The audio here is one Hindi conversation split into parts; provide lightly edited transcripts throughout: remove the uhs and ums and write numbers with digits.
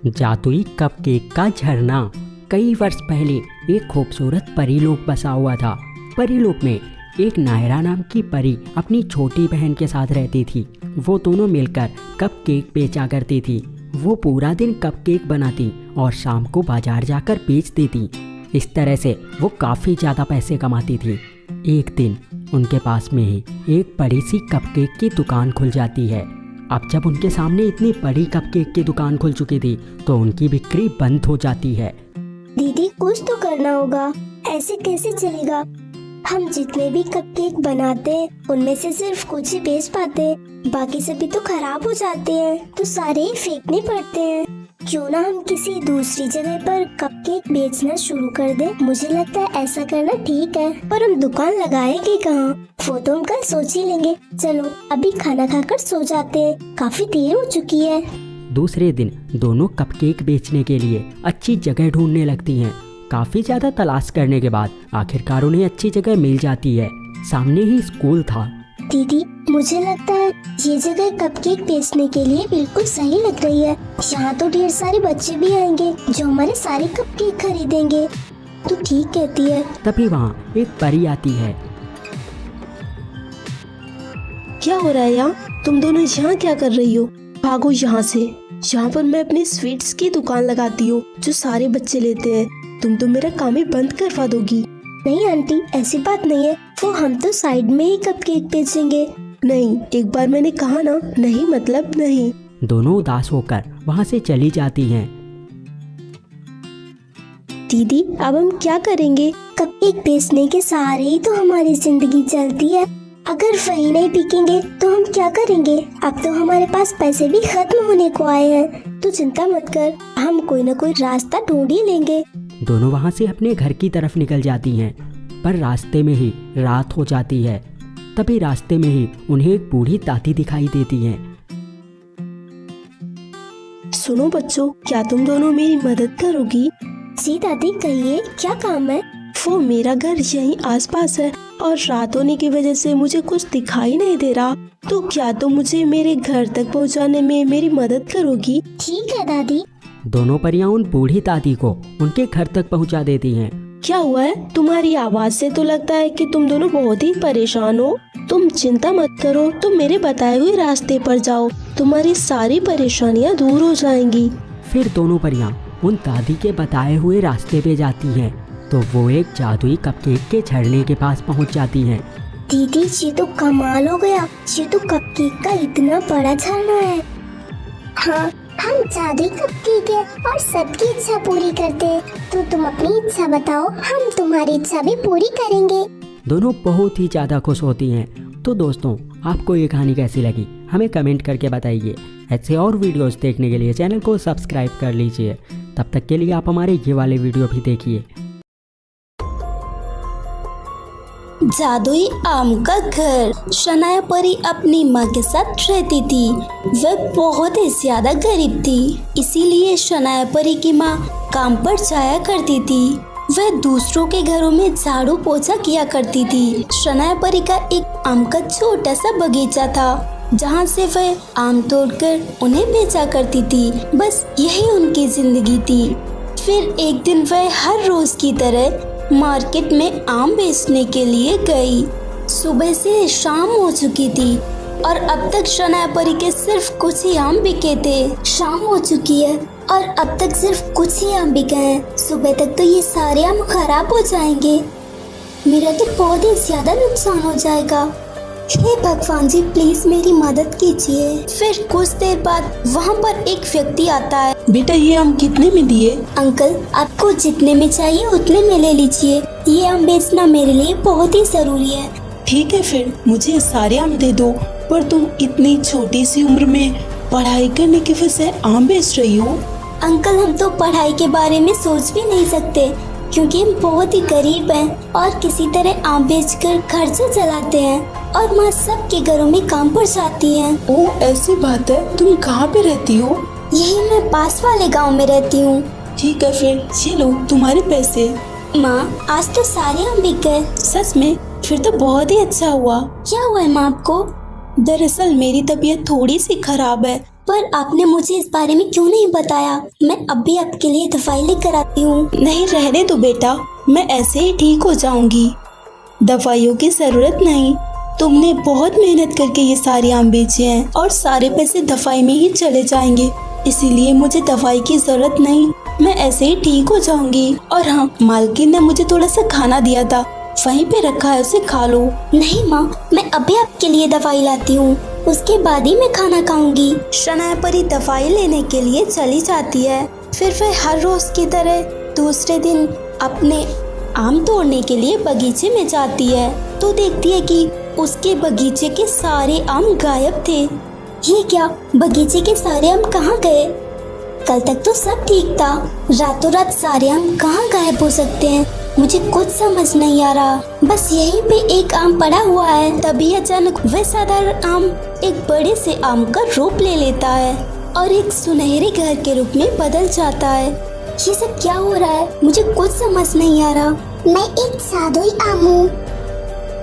जादुई कपकेक का झरना। कई वर्ष पहले एक खूबसूरत परीलोक बसा हुआ था। परीलोक में एक नायरा नाम की परी अपनी छोटी बहन के साथ रहती थी। वो दोनों मिलकर कपकेक बेचा करती थी। वो पूरा दिन कपकेक बनाती और शाम को बाजार जाकर बेच देती। इस तरह से वो काफ़ी ज़्यादा पैसे कमाती थी। एक दिन उनके पास में ही एक बड़ी सी कपकेक की दुकान खुल जाती है। अब जब उनके सामने इतनी बड़ी कपकेक की दुकान खुल चुकी थी तो उनकी बिक्री बंद हो जाती है। दीदी कुछ तो करना होगा, ऐसे कैसे चलेगा। हम जितने भी कपकेक बनाते हैं उनमें से सिर्फ कुछ ही बेच पाते हैं, बाकी सभी तो खराब हो जाते हैं, तो सारे ही फेंकने पड़ते हैं। क्यों ना हम किसी दूसरी जगह पर कपकेक बेचना शुरू कर दें। मुझे लगता है ऐसा करना ठीक है, पर हम दुकान लगाएंगे कहाँ, वो तो हम कल सोच ही लेंगे। चलो अभी खाना खाकर सो जाते हैं, काफी देर हो चुकी है। दूसरे दिन दोनों कपकेक बेचने के लिए अच्छी जगह ढूंढने लगती हैं। काफ़ी ज़्यादा तलाश करने के बाद आखिरकार उन्हें अच्छी जगह मिल जाती है। सामने ही स्कूल था। दीदी मुझे लगता है ये जगह कपकेक बेचने के लिए बिल्कुल सही लग रही है। यहाँ तो ढेर सारे बच्चे भी आएंगे जो हमारे सारे कपकेक खरीदेंगे। तो ठीक कहती है। तभी वहाँ एक परी आती है। क्या हो रहा है यहाँ? तुम दोनों यहाँ क्या कर रही हो? भागो यहाँ से। यहाँ पर मैं अपनी स्वीट्स की दुकान लगाती हूँ जो सारे बच्चे लेते हैं। तुम तो मेरा काम ही बंद करवा दोगी। नहीं आंटी, ऐसी बात नहीं है, वो हम तो साइड में ही कपकेक बेचेंगे। नहीं, एक बार मैंने कहा ना, नहीं मतलब नहीं। दोनों उदास होकर वहाँ से चली जाती हैं। दीदी अब हम क्या करेंगे? कपकेक बेचने के सहारे ही तो हमारी जिंदगी चलती है। अगर वही नहीं बिकेंगे तो हम क्या करेंगे। अब तो हमारे पास पैसे भी खत्म होने को आए हैं, तो चिंता मत कर, हम कोई न कोई रास्ता ढूंढ ही लेंगे। दोनों वहाँ से अपने घर की तरफ निकल जाती हैं, पर रास्ते में ही रात हो जाती है। तभी रास्ते में ही उन्हें एक बूढ़ी दादी दिखाई देती हैं। सुनो बच्चों, क्या तुम दोनों मेरी मदद करोगी? जी दादी कहिए, क्या काम है? वो मेरा घर यहीं आसपास है और रात होने की वजह से मुझे कुछ दिखाई नहीं दे रहा, तो क्या तुम मुझे मेरे घर तक पहुंचाने में मेरी मदद करोगी? ठीक है दादी। दोनों परियां उन बूढ़ी दादी को उनके घर तक पहुंचा देती हैं। क्या हुआ है? तुम्हारी आवाज से तो लगता है कि तुम दोनों बहुत ही परेशान हो। तुम चिंता मत करो, तुम मेरे बताए हुए रास्ते पर जाओ, तुम्हारी सारी परेशानियां दूर हो जाएंगी। फिर दोनों परियां उन दादी के बताए हुए रास्ते पे जाती हैं, तो वो एक जादुई कपकेक के झरने के पास पहुंच जाती हैं। दीदी ये तो कमाल हो गया, ये तो कपकेक का इतना बड़ा झरना है। हाँ, हम जादुई कपकेक है और सबकी इच्छा पूरी करते हैं, तो तुम अपनी इच्छा बताओ, हम तुम्हारी इच्छा भी पूरी करेंगे। दोनों बहुत ही ज़्यादा खुश होती हैं। तो दोस्तों, आपको ये कहानी कैसी लगी हमें कमेंट करके बताइए। ऐसे और वीडियोस देखने के लिए चैनल को सब्सक्राइब कर लीजिए। तब तक के लिए आप हमारे ये वाले वीडियो भी देखिए। जादुई आम का घर। शनाया परी अपनी माँ के साथ रहती थी। वह बहुत ही ज्यादा गरीब थी, इसीलिए शनाया परी की माँ काम पर जाया करती थी। वह दूसरों के घरों में झाड़ू पोछा किया करती थी। शनाया परी का एक आम का छोटा सा बगीचा था, जहाँ से वह आम तोड़कर उन्हें बेचा करती थी। बस यही उनकी जिंदगी थी। फिर एक दिन वह हर रोज की तरह मार्केट में आम बेचने के लिए गई। सुबह से शाम हो चुकी थी और अब तक शनाया परी के सिर्फ कुछ ही आम बिके थे। शाम हो चुकी है और अब तक सिर्फ कुछ ही आम बिके हैं। सुबह तक तो ये सारे आम खराब हो जाएंगे, मेरा तो बहुत ही ज्यादा नुकसान हो जाएगा। हे भगवान जी, प्लीज मेरी मदद कीजिए। फिर कुछ देर बाद वहाँ पर एक व्यक्ति आता है। बेटा ये आम कितने में दिए? अंकल आपको जितने में चाहिए उतने में ले लीजिए, ये आम बेचना मेरे लिए बहुत ही जरूरी है। ठीक है, फिर मुझे सारे आम दे दो। पर तुम इतनी छोटी सी उम्र में पढ़ाई करने की वजह से आम बेच रही हो? अंकल हम तो पढ़ाई के बारे में सोच भी नहीं सकते, क्योंकि हम बहुत ही गरीब हैं और किसी तरह आम बेचकर खर्चा चलाते हैं और माँ सबके घरों में काम पर जाती है। ओह ऐसी बात है, तुम कहाँ पे रहती हो? यही मैं पास वाले गांव में रहती हूँ। ठीक है, फिर ये लो तुम्हारे पैसे। माँ आज तो सारे आम बिक गए। सच में? फिर तो बहुत ही अच्छा हुआ। क्या हुआ है माँ आपको? दरअसल मेरी तबीयत थोड़ी सी खराब है, पर आपने मुझे इस बारे में क्यों नहीं बताया? मैं अभी आपके लिए दवाई लेकर आती हूँ। नहीं, रहने दो बेटा, मैं ऐसे ही ठीक हो जाऊंगी। दवाइयों की जरूरत नहीं। तुमने बहुत मेहनत करके ये सारे आम बेचे हैं और सारे पैसे दवाई में ही चले जाएंगे, इसीलिए मुझे दवाई की जरूरत नहीं। मैं ऐसे ही ठीक हो जाऊंगी। और हाँ, मालकिन ने मुझे थोड़ा सा खाना दिया था, वहीं पे रखा है, उसे खा लो। नहीं माँ, मैं अभी आपके लिए दवाई लाती हूँ, उसके बाद ही मैं खाना खाऊंगी। शनाया परी दवाई लेने के लिए चली जाती है। फिर वह हर रोज की तरह दूसरे दिन अपने आम तोड़ने के लिए बगीचे में जाती है तो देखती है कि उसके बगीचे के सारे आम गायब थे। ये क्या, बगीचे के सारे आम कहाँ गए? कल तक तो सब ठीक था, रातों रात सारे आम कहाँ गायब हो सकते हैं? मुझे कुछ समझ नहीं आ रहा। बस यहीं पे एक आम पड़ा हुआ है। तभी अचानक वह साधारण आम एक बड़े से आम का रूप ले लेता है और एक सुनहरे घर के रूप में बदल जाता है। ये सब क्या हो रहा है? मुझे कुछ समझ नहीं आ रहा। मैं एक साधुई आम हूँ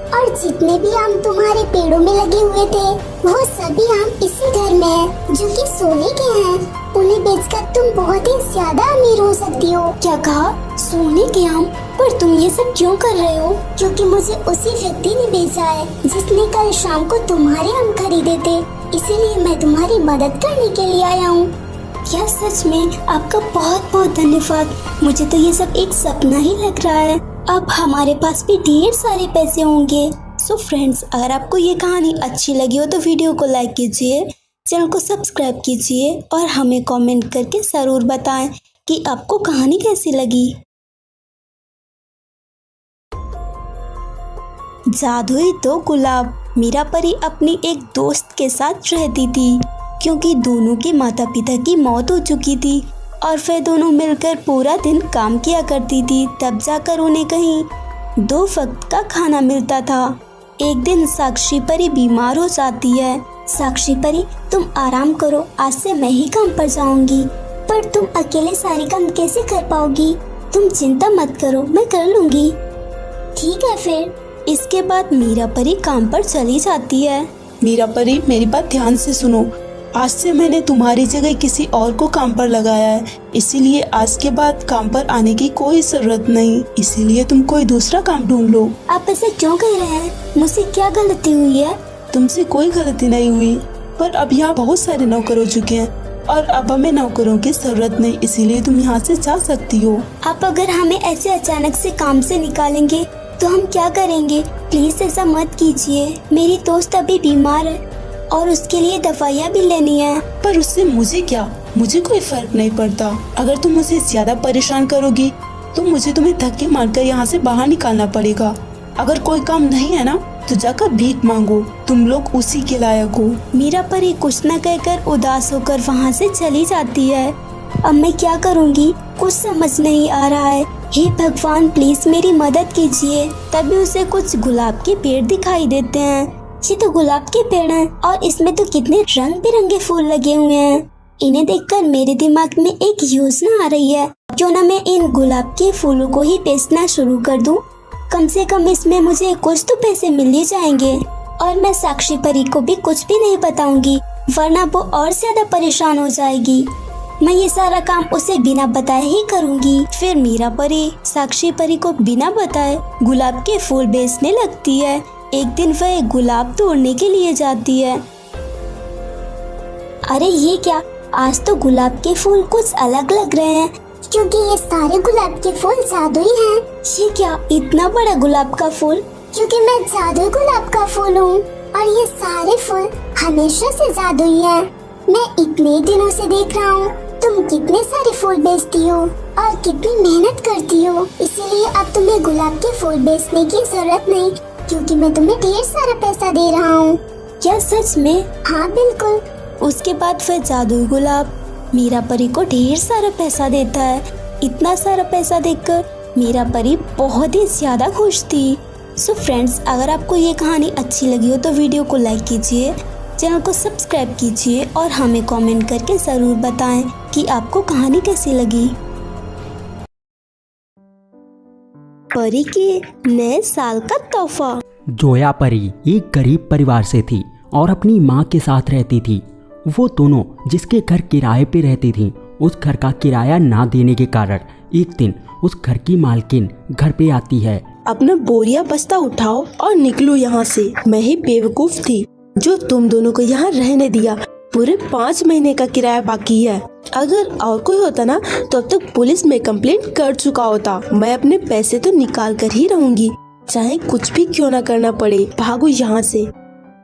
और जितने भी आम तुम्हारे पेड़ों में लगे हुए थे वो सभी आम इसी घर में है जो कि सोने के हैं। उन्हें बेचकर तुम बहुत ही ज्यादा अमीर हो सकती हो। क्या कहा? सोने के आम? पर तुम ये सब क्यों कर रहे हो? क्योंकि मुझे उसी व्यक्ति ने बेचा है जिसने कल शाम को तुम्हारे आम खरीदे थे, इसीलिए मैं तुम्हारी मदद करने के लिए आया हूँ। क्या सच में? आपका बहुत बहुत धन्यवाद। मुझे तो ये सब एक सपना ही लग रहा है। अब हमारे पास भी ढेर सारे पैसे होंगे। सो फ्रेंड्स, अगर आपको ये कहानी अच्छी लगी हो तो वीडियो को लाइक कीजिए, चैनल को सब्सक्राइब कीजिए और हमें कमेंट करके ज़रूर बताएं कि आपको कहानी कैसी लगी। जादुई दो गुलाब। मीरा परी अपनी एक दोस्त के साथ रहती थी क्योंकि दोनों के माता पिता की मौत हो चुकी थी और वे दोनों मिलकर पूरा दिन काम किया करती थी, तब जाकर उन्हें कहीं 2 वक्त का खाना मिलता था। एक दिन साक्षी परी बीमार हो जाती है। साक्षी परी, तुम आराम करो, आज से मैं ही काम पर जाऊंगी। पर तुम अकेले सारे काम कैसे कर पाओगी? तुम चिंता मत करो, मैं कर लूंगी। ठीक है फिर। इसके बाद मीरा परी काम पर चली जाती है। मीरा परी, मेरी बात ध्यान से सुनो। आज से मैंने तुम्हारी जगह किसी और को काम पर लगाया है, इसीलिए आज के बाद काम पर आने की कोई जरूरत नहीं, इसीलिए तुम कोई दूसरा काम ढूंढ लो। आप ऐसे क्यों कह रहे हैं? मुझसे क्या गलती हुई है? तुमसे कोई गलती नहीं हुई, पर अब यहाँ बहुत सारे नौकर हो चुके हैं और अब हमें नौकरों की जरूरत नहीं, इसीलिए तुम यहाँ से जा सकती हो। आप अगर हमें ऐसे अचानक से काम से निकालेंगे तो हम क्या करेंगे? प्लीज ऐसा मत कीजिए। मेरी दोस्त अभी बीमार है और उसके लिए दवाइयाँ भी लेनी है। पर उससे मुझे क्या? मुझे कोई फर्क नहीं पड़ता। अगर तुम मुझे ज्यादा परेशान करोगी तो मुझे तुम्हें धक्के मारकर यहाँ से बाहर निकालना पड़ेगा। अगर कोई काम नहीं है ना तो जाकर भीख मांगो, तुम लोग उसी के लायक हो। मीरा परी कुछ न कहकर उदास होकर वहाँ से चली जाती है। अब मैं क्या करूँगी? कुछ समझ नहीं आ रहा है। हे भगवान, प्लीज मेरी मदद कीजिए। तभी उसे कुछ गुलाब के पेड़ दिखाई देते हैं। ये तो गुलाब के पेड़ हैं और इसमें तो कितने रंग बिरंगे फूल लगे हुए हैं। इन्हें देखकर मेरे दिमाग में एक योजना आ रही है। क्यों ना मैं इन गुलाब के फूलों को ही बेचना शुरू कर दूं? कम से कम इसमें मुझे कुछ तो पैसे मिल ही जाएंगे और मैं साक्षी परी को भी कुछ भी नहीं बताऊंगी, वरना वो और ज्यादा परेशान हो जाएगी। मैं ये सारा काम उसे बिना बताए ही करूंगी। फिर मीरा परी साक्षी परी को बिना बताए गुलाब के फूल बेचने लगती है। एक दिन वह गुलाब तोड़ने के लिए जाती है। अरे ये क्या, आज तो गुलाब के फूल कुछ अलग लग रहे हैं। क्योंकि ये सारे गुलाब के फूल जादुई हैं। ये क्या, इतना बड़ा गुलाब का फूल? क्योंकि मैं जादुई गुलाब का फूल हूँ और ये सारे फूल हमेशा से जादुई हैं। मैं इतने दिनों से देख रहा हूँ तुम कितने सारे फूल बेचती हो और कितनी मेहनत करती हो, इसीलिए अब तुम्हें गुलाब के फूल बेचने की जरूरत नहीं, क्योंकि मैं तुम्हें ढेर सारा पैसा दे रहा हूँ। क्या सच में? हाँ बिल्कुल। उसके बाद वह जादुई गुलाब मीरा परी को ढेर सारा पैसा देता है। इतना सारा पैसा देखकर मीरा परी बहुत ही ज्यादा खुश थी। सो फ्रेंड्स, अगर आपको ये कहानी अच्छी लगी हो तो वीडियो को लाइक कीजिए, चैनल को सब्सक्राइब कीजिए और हमें कमेंट करके जरूर बताएं कि आपको कहानी कैसी लगी। परी के नए साल का तोहफा। जोया परी एक गरीब परिवार से थी और अपनी माँ के साथ रहती थी। वो दोनों जिसके घर किराए पे रहती थीं, उस घर का किराया ना देने के कारण एक दिन उस घर की मालकिन घर पे आती है। अपना बोरिया बस्ता उठाओ और निकलो यहाँ से। मैं ही बेवकूफ थी जो तुम दोनों को यहाँ रहने दिया। पूरे 5 महीने का किराया बाकी है। अगर और कोई होता ना तो अब तक पुलिस में कंप्लेंट कर चुका होता। मैं अपने पैसे तो निकाल कर ही रहूंगी, चाहे कुछ भी क्यों ना करना पड़े। भागो यहाँ से।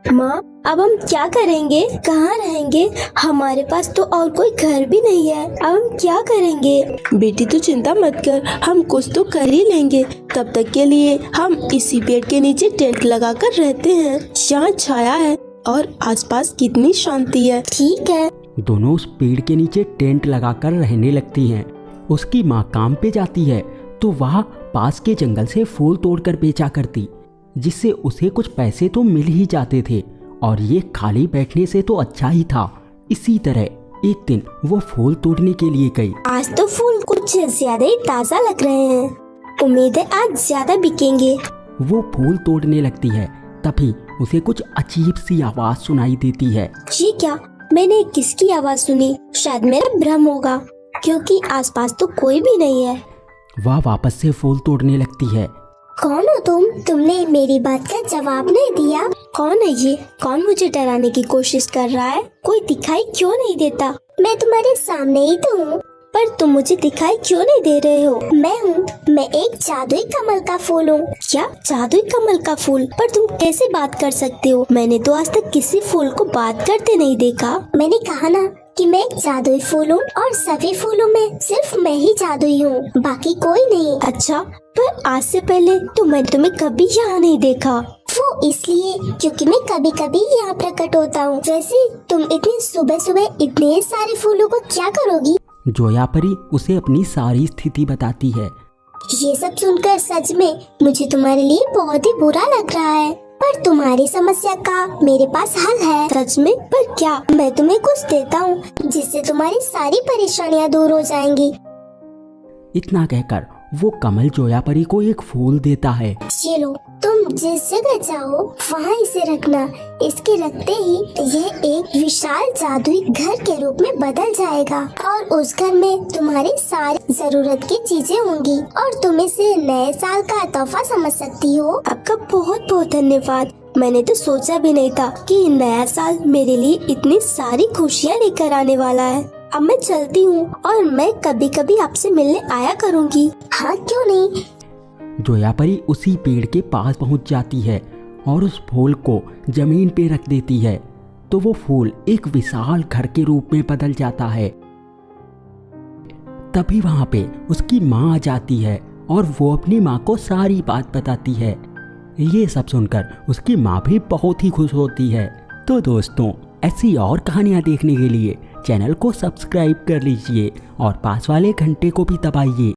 माँ, अब हम क्या करेंगे? कहाँ रहेंगे? हमारे पास तो और कोई घर भी नहीं है। अब हम क्या करेंगे? बेटी तू चिंता मत कर, हम कुछ तो कर ही लेंगे। तब तक के लिए हम इसी पेड़ के नीचे टेंट लगाकर रहते हैं। यहाँ छाया है और आसपास कितनी शांति है। ठीक है। दोनों उस पेड़ के नीचे टेंट लगाकर रहने लगती हैं। उसकी माँ काम पे जाती है तो वह पास के जंगल से फूल तोड़कर बेचा करती, जिससे उसे कुछ पैसे तो मिल ही जाते थे और ये खाली बैठने से तो अच्छा ही था। इसी तरह एक दिन वो फूल तोड़ने के लिए गई। आज तो फूल कुछ ज्यादा ही ताज़ा लग रहे हैं। उम्मीद है आज ज्यादा बिकेंगे। वो फूल तोड़ने लगती है, तभी उसे कुछ अजीब सी आवाज सुनाई देती है। ये क्या? मैंने किसकी आवाज सुनी? शायद मेरा भ्रम होगा, क्योंकि आसपास तो कोई भी नहीं है। वह वापस से फूल तोड़ने लगती है। कौन हो तुम? तुमने मेरी बात का जवाब नहीं दिया। कौन है ये? कौन मुझे डराने की कोशिश कर रहा है? कोई दिखाई क्यों नहीं देता? मैं तुम्हारे सामने ही तो हूँ, पर तुम मुझे दिखाई क्यों नहीं दे रहे हो? मैं एक जादुई कमल का फूल हूँ। क्या? जादुई कमल का फूल? पर तुम कैसे बात कर सकते हो? मैंने तो आज तक किसी फूल को बात करते नहीं देखा। मैंने कहा ना कि मैं एक जादुई फूल हूँ और सभी फूलों में सिर्फ मैं ही जादुई हूँ, बाकी कोई नहीं। अच्छा, पर आज से पहले तो मैंने तुम्हें कभी यहाँ नहीं देखा। वो इसलिए क्योंकि मैं कभी कभी यहाँ प्रकट होता हूँ। वैसे तुम इतनी सुबह सुबह इतने सारे फूलों को क्या करोगी? जोया परी उसे अपनी सारी स्थिति बताती है। ये सब सुनकर सच में मुझे तुम्हारे लिए बहुत ही बुरा लग रहा है, पर तुम्हारी समस्या का मेरे पास हल है। सच में? पर क्या? मैं तुम्हें कुछ देता हूँ जिससे तुम्हारी सारी परेशानियाँ दूर हो जाएंगी। इतना कहकर वो कमल जोया परी को एक फूल देता है। चलो, तुम जिस जगह जाओ वहाँ इसे रखना। इसके रखते ही यह एक विशाल जादुई घर के रूप में बदल जाएगा और उस घर में तुम्हारी सारी जरूरत की चीजें होंगी और तुम इसे नए साल का तोहफा समझ सकती हो। आपका बहुत बहुत धन्यवाद। मैंने तो सोचा भी नहीं था कि नया साल मेरे लिए इतनी सारी खुशियाँ लेकर आने वाला है। अब मैं चलती हूँ और मैं कभी कभी आपसे मिलने आया करूँगी। हाँ, क्यों नहीं। जोया परी उसी पेड़ के पास पहुंच जाती है और उस फूल को जमीन पे रख देती है, तो वो फूल एक विशाल घर के रूप में बदल जाता है। तभी वहां पे उसकी माँ आ जाती है और वो अपनी माँ को सारी बात बताती है। ये सब सुनकर उसकी माँ भी बहुत ही खुश होती है। तो दोस्तों, ऐसी और कहानियाँ देखने के लिए चैनल को सब्सक्राइब कर लीजिए और पास वाले घंटे को भी दबाइए।